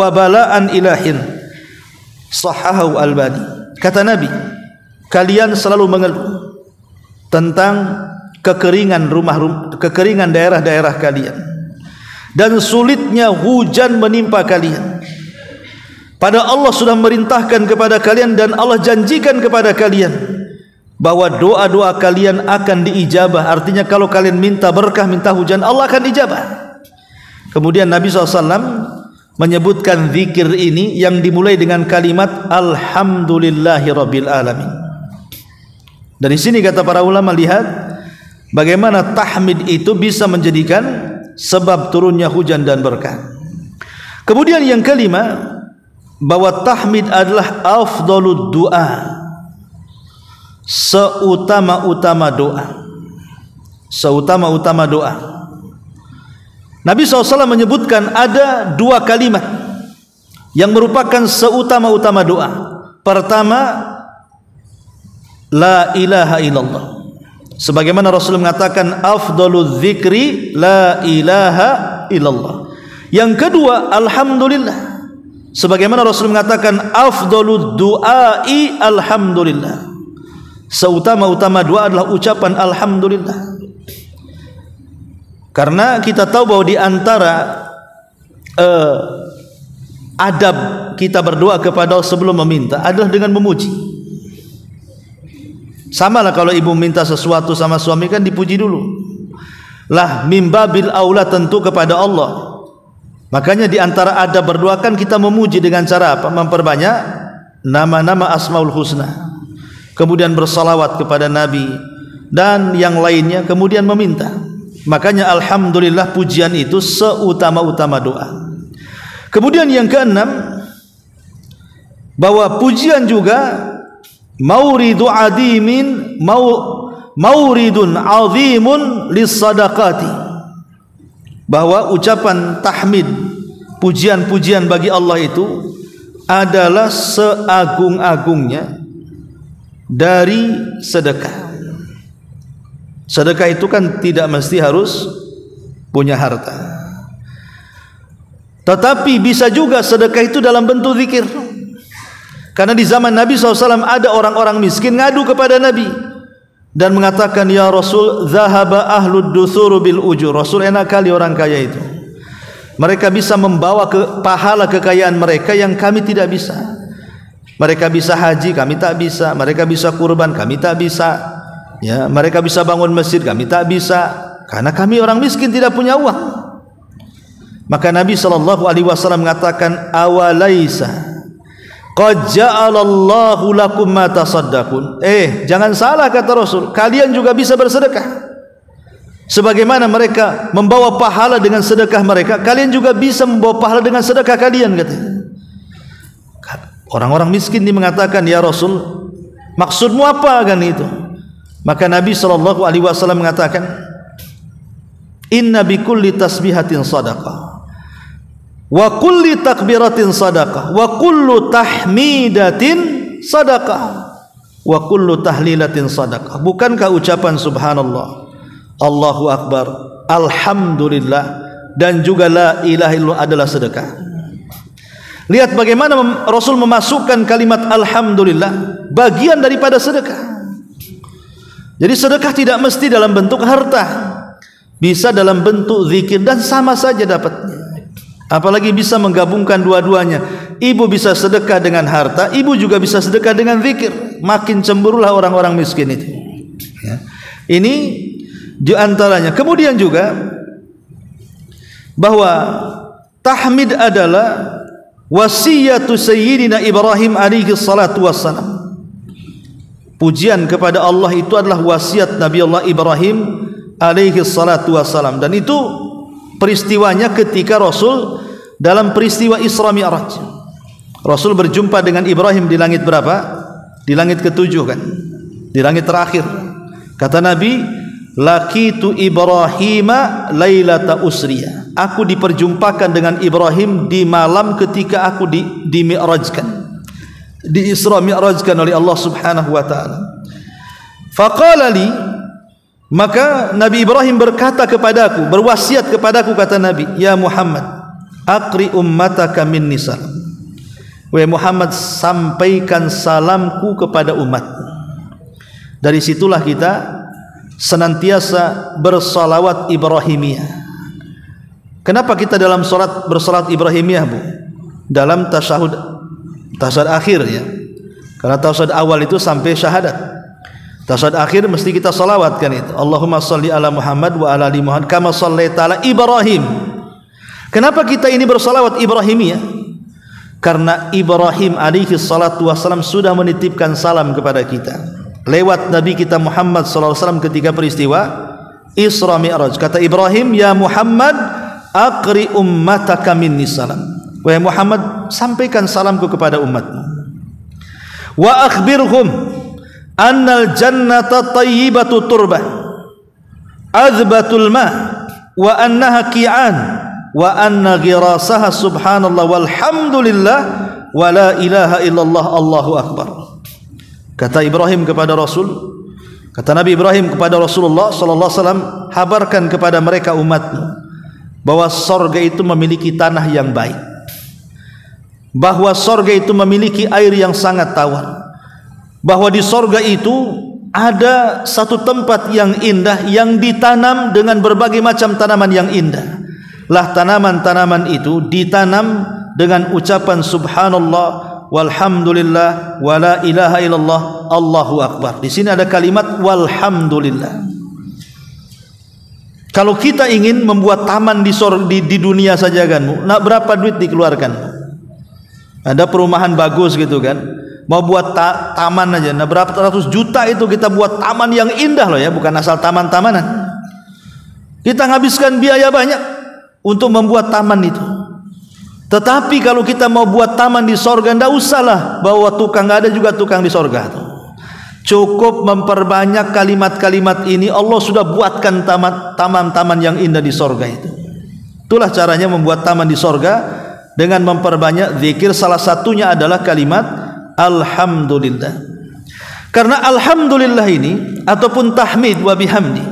bala'an ilahin. Sahahahu Albani. Kata Nabi, kalian selalu mengeluh tentang kekeringan daerah-daerah kalian dan sulitnya hujan menimpa kalian. Pada Allah sudah merintahkan kepada kalian dan Allah janjikan kepada kalian bahwa doa-doa kalian akan diijabah. Artinya kalau kalian minta berkah, minta hujan, Allah akan ijabah. Kemudian Nabi SAW menyebutkan zikir ini yang dimulai dengan kalimat Alhamdulillahi Rabbil Alamin. Dari sini kata para ulama, lihat bagaimana tahmid itu bisa menjadikan sebab turunnya hujan dan berkah. Kemudian yang kelima, bahwa tahmid adalah afdalud doa, seutama-utama doa. Seutama-utama doa. Nabi SAW menyebutkan ada dua kalimat yang merupakan seutama-utama doa. Pertama, la ilaha illallah. Sebagaimana Rasul mengatakan afdalul dzikri la ilaha illallah. Yang kedua, alhamdulillah. Sebagaimana Rasul mengatakan afdalud du'ai alhamdulillah. Seutama-utama doa adalah ucapan alhamdulillah. Karena kita tahu bahwa di antara adab kita berdoa kepada Allah sebelum meminta adalah dengan memuji. Sama lah kalau ibu minta sesuatu sama suami kan dipuji dulu. Lah mimbabil aula tentu kepada Allah. Makanya di antara adab berdoa kan kita memuji dengan cara apa? Memperbanyak nama-nama Asmaul Husna. Kemudian bersalawat kepada Nabi dan yang lainnya, kemudian meminta. Makanya alhamdulillah pujian itu seutama-utama doa. Kemudian yang keenam, bahwa pujian juga mauridu adimin mauridun azimun lis-sadaqati. Bahwa ucapan tahmid, pujian-pujian bagi Allah itu adalah seagung-agungnya dari sedekah. Sedekah itu kan tidak mesti harus punya harta, tetapi bisa juga sedekah itu dalam bentuk zikir. Karena di zaman Nabi SAW ada orang-orang miskin ngadu kepada Nabi dan mengatakan, ya Rasul, zahaba ahlud duthuru bil ujur. Rasul, enak kali orang kaya itu, mereka bisa membawa ke pahala kekayaan mereka yang kami tidak bisa. Mereka bisa haji, kami tak bisa. Mereka bisa kurban, kami tak bisa. Ya, mereka bisa bangun masjid, kami tak bisa. Karena kami orang miskin tidak punya uang. Maka Nabi SAW mengatakan, awalaisa qad ja'alallahu lakum ma tasaddaqun. Jangan salah kata Rasul, kalian juga bisa bersedekah. Sebagaimana mereka membawa pahala dengan sedekah mereka, kalian juga bisa membawa pahala dengan sedekah kalian, katanya. Orang-orang miskin ini mengatakan, ya Rasul, maksudmu apa kan itu? Maka Nabi SAW mengatakan, inna bi kulli tasbihatin sadaqah wa kulli takbiratin sadaqah wa kullu tahmidatin sadaqah wa kullu tahlilatin sadaqah. Bukankah ucapan subhanallah, Allahu akbar, alhamdulillah, dan juga la ilaha illallah adalah sedekah. Lihat bagaimana Rasul memasukkan kalimat alhamdulillah bagian daripada sedekah. Jadi sedekah tidak mesti dalam bentuk harta, bisa dalam bentuk zikir, dan sama saja dapatnya. Apalagi bisa menggabungkan dua-duanya. Ibu bisa sedekah dengan harta, ibu juga bisa sedekah dengan zikir. Makin cemburulah orang-orang miskin itu. Ya. Ini di antaranya. Kemudian juga bahwa tahmid adalah wasiyatu sayyidina Ibrahim alaihi salatu wassalam. Pujian kepada Allah itu adalah wasiat Nabi Allah Ibrahim alaihi salatu wassalam, dan itu peristiwanya ketika Rasul dalam peristiwa Isra Mi'raj. Rasul berjumpa dengan Ibrahim di langit berapa? Di langit ke-7 kan? Di langit terakhir. Kata Nabi, laqitu Ibrahima lailata usriya. Aku diperjumpakan dengan Ibrahim di malam ketika aku di-mi'rajkan, di Isra Mi'rajkan oleh Allah Subhanahu wa taala. Faqala li, maka Nabi Ibrahim berkata kepadaku, berwasiat kepadaku, kata Nabi, ya Muhammad, aqri ummataka minni salam. Wahai Muhammad, sampaikan salamku kepada umatmu. Dari situlah kita senantiasa bersalawat Ibrahimiyah. Kenapa kita dalam salat bersalat Ibrahimiyah, Bu? Dalam tasyahud akhir ya. Karena tasyahud awal itu sampai syahadat. Tasyahud akhir mesti kita salawatkan itu. Allahumma shalli ala Muhammad wa ala ali Muhammad kama shallaita ala Ibrahim. Kenapa kita ini bersalawat Ibrahimiyah? Karena Ibrahim alaihi salatu wassalam sudah menitipkan salam kepada kita lewat Nabi kita Muhammad sallallahu alaihi wasallam ketika peristiwa Isra Mi'raj. Kata Ibrahim, ya Muhammad, aqri ummataka minni salam. Wahai Muhammad, sampaikan salamku kepada umatmu. Wa akhbirhum annal jannata tayyibatu turbah azbatul ma wa annaha qi'an wa anna ghirasaha subhanallah walhamdulillah wa la ilaha illallah Allahu akbar. Kata Ibrahim kepada Rasul, kata Nabi Ibrahim kepada Rasulullah sallallahu alaihi wasallam, habarkan kepada mereka umatmu bahwa surga itu memiliki tanah yang baik, bahwa surga itu memiliki air yang sangat tawar, bahwa di surga itu ada satu tempat yang indah yang ditanam dengan berbagai macam tanaman yang indah. Lah tanaman-tanaman itu ditanam dengan ucapan subhanallah walhamdulillah wala ilaha illallah Allahu akbar. Di sini ada kalimat walhamdulillah. Kalau kita ingin membuat taman di dunia saja kan, nak berapa duit dikeluarkan? Ada perumahan bagus gitu kan, mau buat taman aja, nah berapa ratus juta itu kita buat taman yang indah loh ya, bukan asal taman-tamanan. Kita nghabiskan biaya banyak untuk membuat taman itu. Tetapi kalau kita mau buat taman di sorga, tidak usahlah bawa tukang, ada juga tukang di sorga. Cukup memperbanyak kalimat-kalimat ini, Allah sudah buatkan taman-taman yang indah di sorga itu. Itulah caranya membuat taman di sorga, dengan memperbanyak zikir. Salah satunya adalah kalimat alhamdulillah. Karena alhamdulillah ini ataupun tahmid wa bihamdi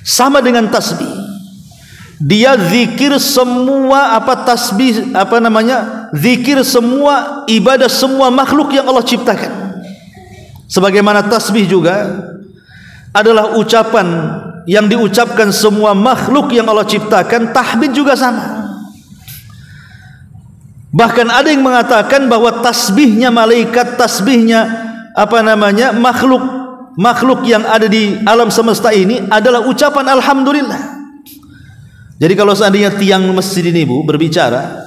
sama dengan tasbih. Dia zikir semua tasbih zikir semua ibadah semua makhluk yang Allah ciptakan. Sebagaimana tasbih juga adalah ucapan yang diucapkan semua makhluk yang Allah ciptakan, tahmid juga sama. Bahkan ada yang mengatakan bahwa tasbihnya malaikat, tasbihnya makhluk yang ada di alam semesta ini adalah ucapan alhamdulillah. Jadi kalau seandainya tiang masjid ini, Bu, berbicara,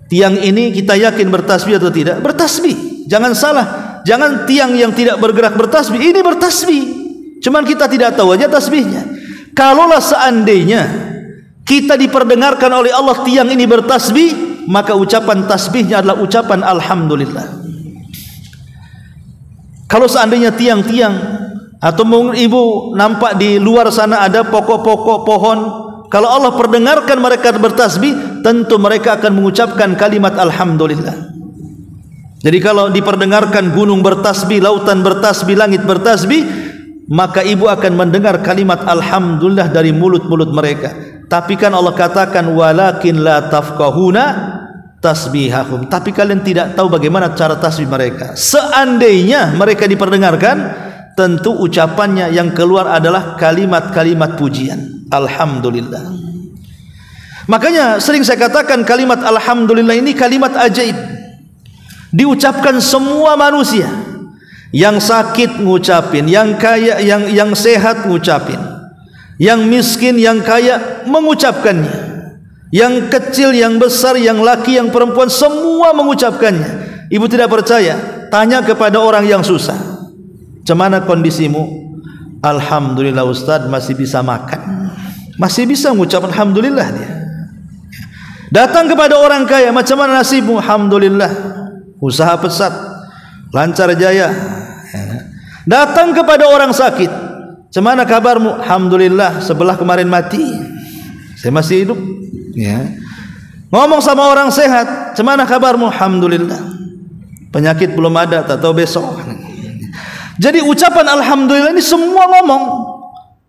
tiang ini kita yakin bertasbih atau tidak? Bertasbih. Jangan salah, jangan tiang yang tidak bergerak bertasbih. Ini bertasbih, cuman kita tidak tahu aja tasbihnya. Kalaulah seandainya kita diperdengarkan oleh Allah tiang ini bertasbih, maka ucapan tasbihnya adalah ucapan alhamdulillah. Kalau seandainya tiang-tiang atau mungkin ibu nampak di luar sana ada pokok-pokok pohon, kalau Allah perdengarkan mereka bertasbih, tentu mereka akan mengucapkan kalimat alhamdulillah. Jadi kalau diperdengarkan gunung bertasbih, lautan bertasbih, langit bertasbih, maka ibu akan mendengar kalimat alhamdulillah dari mulut-mulut mereka. Tapi kan Allah katakan walakin la tafqahuna tasbihahum, tapi kalian tidak tahu bagaimana cara tasbih mereka. Seandainya mereka diperdengarkan, tentu ucapannya yang keluar adalah kalimat-kalimat pujian, alhamdulillah. Makanya sering saya katakan kalimat alhamdulillah ini kalimat ajaib, diucapkan semua manusia. Yang sakit ngucapin, yang kaya, yang sehat ngucapin, yang miskin, yang kaya mengucapkannya, yang kecil, yang besar, yang laki, yang perempuan, semua mengucapkannya. Ibu tidak percaya, tanya kepada orang yang susah, "Cemana kondisimu?" "Alhamdulillah Ustaz, masih bisa makan." Masih bisa mengucap alhamdulillah dia. Datang kepada orang kaya, "Macam mana nasibmu?" "Alhamdulillah, usaha pesat, lancar jaya." Datang kepada orang sakit, "Cemana kabarmu?" "Alhamdulillah, sebelah kemarin mati, saya masih hidup." Ya. Ngomong sama orang sehat, "Cemana kabarmu?" "Alhamdulillah, penyakit belum ada, tak tahu besok." Jadi ucapan alhamdulillah ini semua ngomong,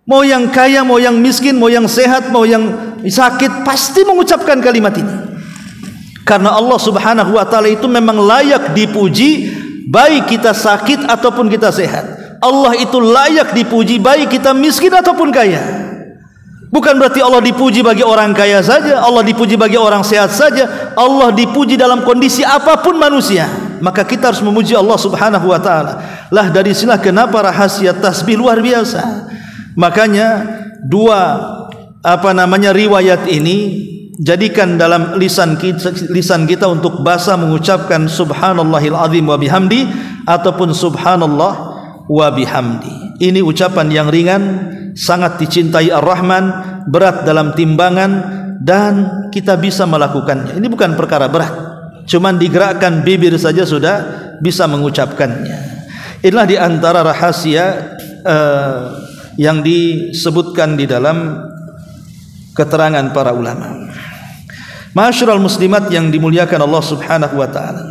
mau yang kaya, mau yang miskin, mau yang sehat, mau yang sakit, pasti mengucapkan kalimat ini. Karena Allah Subhanahu wa taala itu memang layak dipuji, baik kita sakit ataupun kita sehat. Allah itu layak dipuji baik kita miskin ataupun kaya. Bukan berarti Allah dipuji bagi orang kaya saja, Allah dipuji bagi orang sehat saja. Allah dipuji dalam kondisi apapun manusia. Maka kita harus memuji Allah Subhanahu wa taala. Lah dari sinilah kenapa rahasia tasbih luar biasa. Makanya dua riwayat ini jadikan dalam lisan kita untuk bahasa mengucapkan subhanallahil azim wa bihamdi ataupun subhanallah wa bihamdi. Ini ucapan yang ringan, sangat dicintai Ar-Rahman, berat dalam timbangan, dan kita bisa melakukannya. Ini bukan perkara berat, cuman digerakkan bibir saja sudah bisa mengucapkannya. Inilah di antara rahasia yang disebutkan di dalam keterangan para ulama. Ma'asyiral muslimat yang dimuliakan Allah Subhanahu wa taala.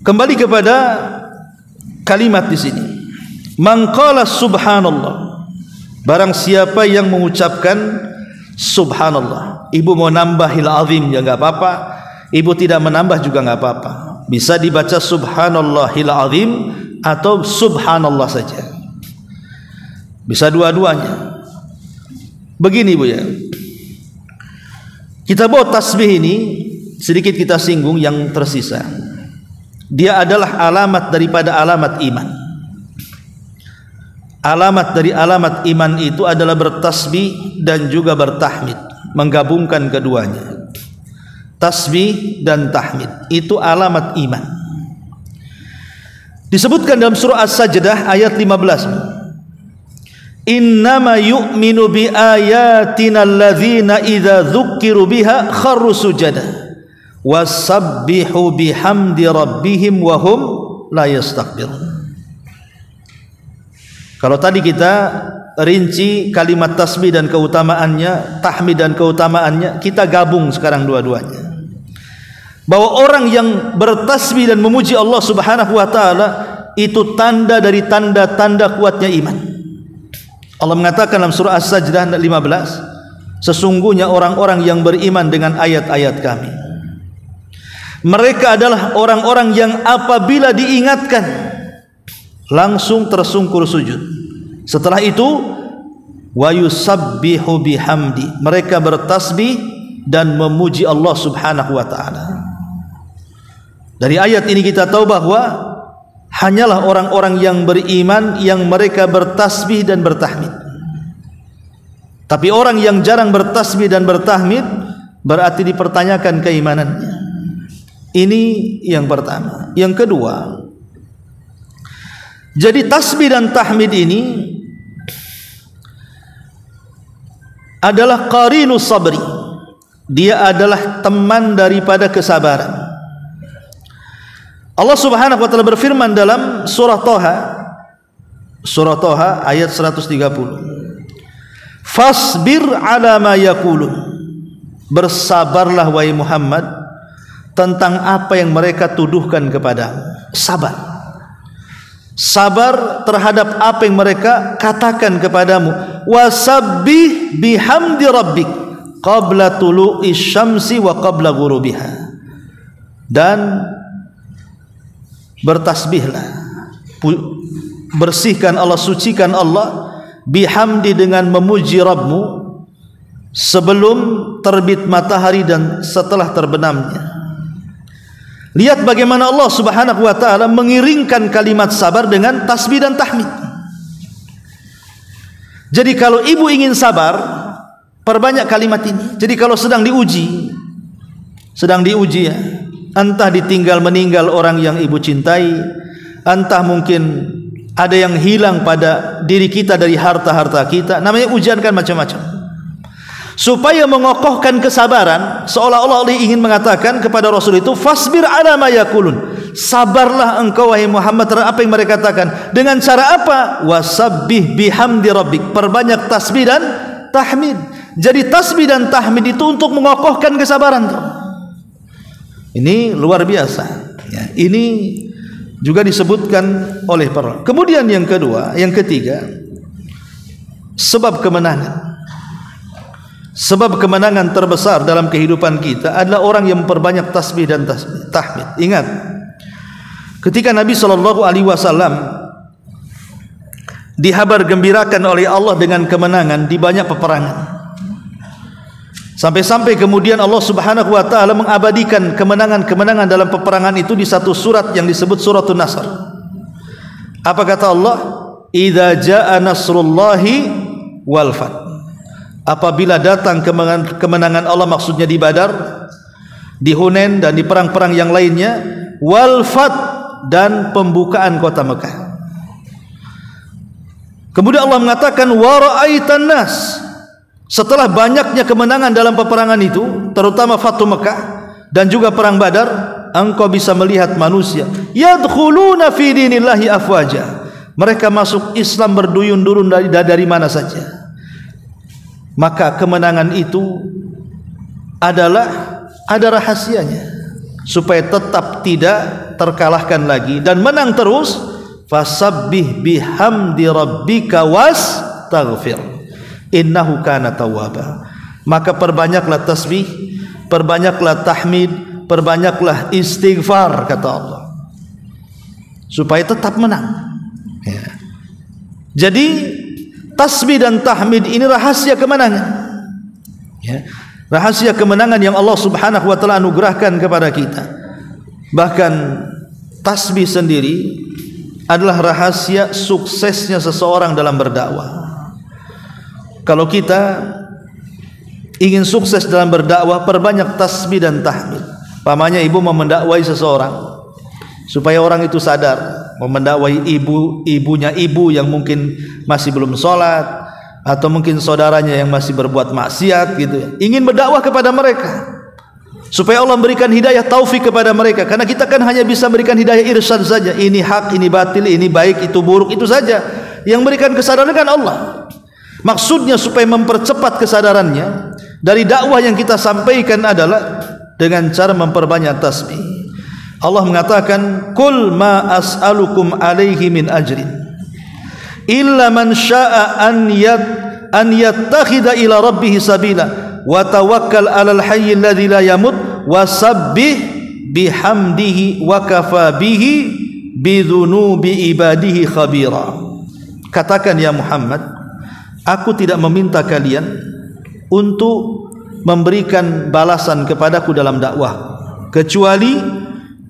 Kembali kepada kalimat di sini. Man qala subhanallah, barang siapa yang mengucapkan subhanallah. Ibu mau nambahil azim ya enggak apa-apa, ibu tidak menambah juga enggak apa-apa. Bisa dibaca subhanallahil azim atau subhanallah saja. Bisa dua-duanya. Begini Bu ya, kita bawa tasbih ini sedikit kita singgung yang tersisa. Dia adalah alamat daripada alamat iman. Alamat dari alamat iman itu adalah bertasbih dan juga bertahmid, menggabungkan keduanya. Tasbih dan tahmid itu alamat iman. Disebutkan dalam surah As-Sajdah ayat 15. Innama yu'minu bi ayatina alladzina idza dzukkiru biha kharru sujada wasabbihu bihamdi rabbihim wa hum la yastakbirun. Kalau tadi kita rinci kalimat tasbih dan keutamaannya, tahmid dan keutamaannya, kita gabung sekarang dua-duanya. Bahwa orang yang bertasbih dan memuji Allah Subhanahu wa taala itu tanda dari tanda-tanda kuatnya iman. Allah mengatakan dalam surah As-Sajdah 15, sesungguhnya orang-orang yang beriman dengan ayat-ayat kami, mereka adalah orang-orang yang apabila diingatkan langsung tersungkur sujud. Setelah itu wa yusabbihu bihamdi, mereka bertasbih dan memuji Allah Subhanahu wa taala. Dari ayat ini kita tahu bahwa hanyalah orang-orang yang beriman yang mereka bertasbih dan bertahmid. Tapi orang yang jarang bertasbih dan bertahmid berarti dipertanyakan keimanannya. Ini yang pertama. Yang kedua, jadi tasbih dan tahmid ini adalah qarinus sabri. Dia adalah teman daripada kesabaran. Allah Subhanahu wa taala berfirman dalam surah Toha ayat 130. Fasbir ala ma yaqulun. Bersabarlah wahai Muhammad tentang apa yang mereka tuduhkan kepadamu. Sabar. sabar terhadap apa yang mereka katakan kepadamu. Wasabbih bihamdi rabbik qabla tulu'i syamsi wa qabla ghurubiha, dan bertasbihlah, bersihkan Allah, sucikan Allah, bihamdi dengan memuji Rabbmu sebelum terbit matahari dan setelah terbenamnya. Lihat bagaimana Allah Subhanahu wa taala mengiringkan kalimat sabar dengan tasbih dan tahmid. Jadi kalau ibu ingin sabar, perbanyak kalimat ini. Jadi kalau sedang diuji ya, entah ditinggal meninggal orang yang ibu cintai, entah mungkin ada yang hilang pada diri kita dari harta-harta kita. Namanya ujian kan macam-macam. Supaya mengokohkan kesabaran, seolah-olah Allah ingin mengatakan kepada Rasul itu, fasbir ala ma yakulun, sabarlah engkau wahai Muhammad terhadap apa yang mereka katakan. Dengan cara apa? Wasabbih bihamdi rabbik, perbanyak tasbih dan tahmid. Jadi tasbih dan tahmid itu untuk mengokohkan kesabaran. Ini luar biasa ya. Ini juga disebutkan oleh para. Kemudian yang kedua, yang ketiga, sebab kemenangan. Sebab kemenangan terbesar dalam kehidupan kita adalah orang yang memperbanyak tasbih dan tahmid. Ingat, ketika Nabi SAW dihabar gembirakan oleh Allah dengan kemenangan di banyak peperangan, sampai-sampai kemudian Allah Subhanahu wa taala mengabadikan kemenangan-kemenangan dalam peperangan itu di satu surat yang disebut Suratun Nasr. Apa kata Allah? Idza jaa nasrullahi wal fath. Apabila datang kemenangan Allah, maksudnya di Badar, di Hunain dan di perang-perang yang lainnya, wal fath, dan pembukaan kota Mekah. Kemudian Allah mengatakan wa ra'aitan nas. Setelah banyaknya kemenangan dalam peperangan itu, terutama Fathu Mekah dan juga perang Badar, engkau bisa melihat manusia yadkhuluna fi dinillahi afwaja. Mereka masuk Islam berduyun-duyun dari mana saja. Maka kemenangan itu adalah ada rahasianya supaya tetap tidak terkalahkan lagi dan menang terus. Fasabbih bihamdi rabbika wastaghfir innahu kana tawwaba. Maka perbanyaklah tasbih, perbanyaklah tahmid, perbanyaklah istighfar, kata Allah, supaya tetap menang ya. Jadi tasbih dan tahmid ini rahasia kemenangan ya. Rahasia kemenangan yang Allah Subhanahu wa taala anugerahkan kepada kita. Bahkan tasbih sendiri adalah rahasia suksesnya seseorang dalam berdakwah. Kalau kita ingin sukses dalam berdakwah, perbanyak tasbih dan tahmid. Pamannya ibu mau mendakwai seseorang supaya orang itu sadar, mau mendakwai ibunya ibu yang mungkin masih belum sholat, atau mungkin saudaranya yang masih berbuat maksiat gitu ya. Ingin berdakwah kepada mereka supaya Allah memberikan hidayah taufik kepada mereka. Karena kita kan hanya bisa memberikan hidayah irsyad saja, ini hak, ini batil, ini baik, itu buruk, itu saja. Yang memberikan kesadaran kan Allah. Maksudnya supaya mempercepat kesadarannya, dari dakwah yang kita sampaikan adalah dengan cara memperbanyak tasbih. Allah mengatakan, "Qul ma as'alukum alaihi min ajrin illa man syaa'a an yattakhidha ila rabbih sabila wa tawakkal 'alal hayyil ladzi la yamut wasabbih bihamdihi wa kafa bihi bidzunubi ibadihi khabira." Katakan ya Muhammad, aku tidak meminta kalian untuk memberikan balasan kepadaku dalam dakwah, kecuali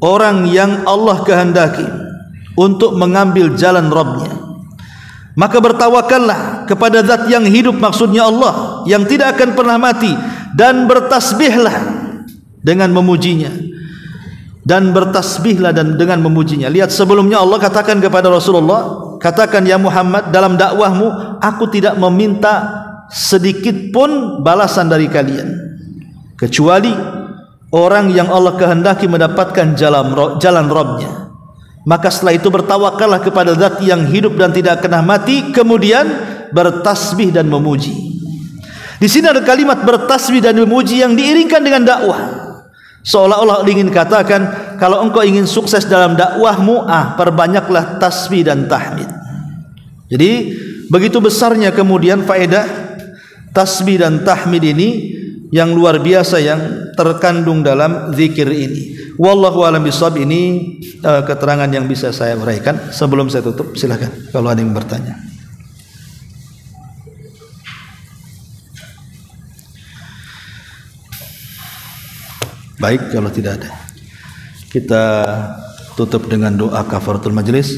orang yang Allah kehendaki untuk mengambil jalan Rabbnya. Maka bertawakallah kepada zat yang hidup, maksudnya Allah yang tidak akan pernah mati, dan bertasbihlah dengan memujinya, dan bertasbihlah dan dengan memujinya. Lihat, sebelumnya Allah katakan kepada Rasulullah, katakan ya Muhammad dalam dakwahmu, aku tidak meminta sedikit pun balasan dari kalian, kecuali orang yang Allah kehendaki mendapatkan jalan Rabbnya. Maka setelah itu bertawakallah kepada zat yang hidup dan tidak pernah mati, kemudian bertasbih dan memuji. Di sini ada kalimat bertasbih dan memuji yang diiringkan dengan dakwah. Seolah-olah ingin katakan, kalau engkau ingin sukses dalam dakwahmu, perbanyaklah tasbih dan tahmid. Jadi begitu besarnya kemudian faedah tasbih dan tahmid ini yang luar biasa yang terkandung dalam zikir ini. Wallahu a'lam bishawab. Ini keterangan yang bisa saya uraikan. Sebelum saya tutup, silakan kalau ada yang bertanya. Baik, kalau tidak ada, kita tutup dengan doa kafaratul majlis.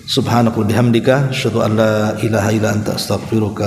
Subhanaka wa bihamdika, asyhadu an la ilaha illa anta, astaghfiruka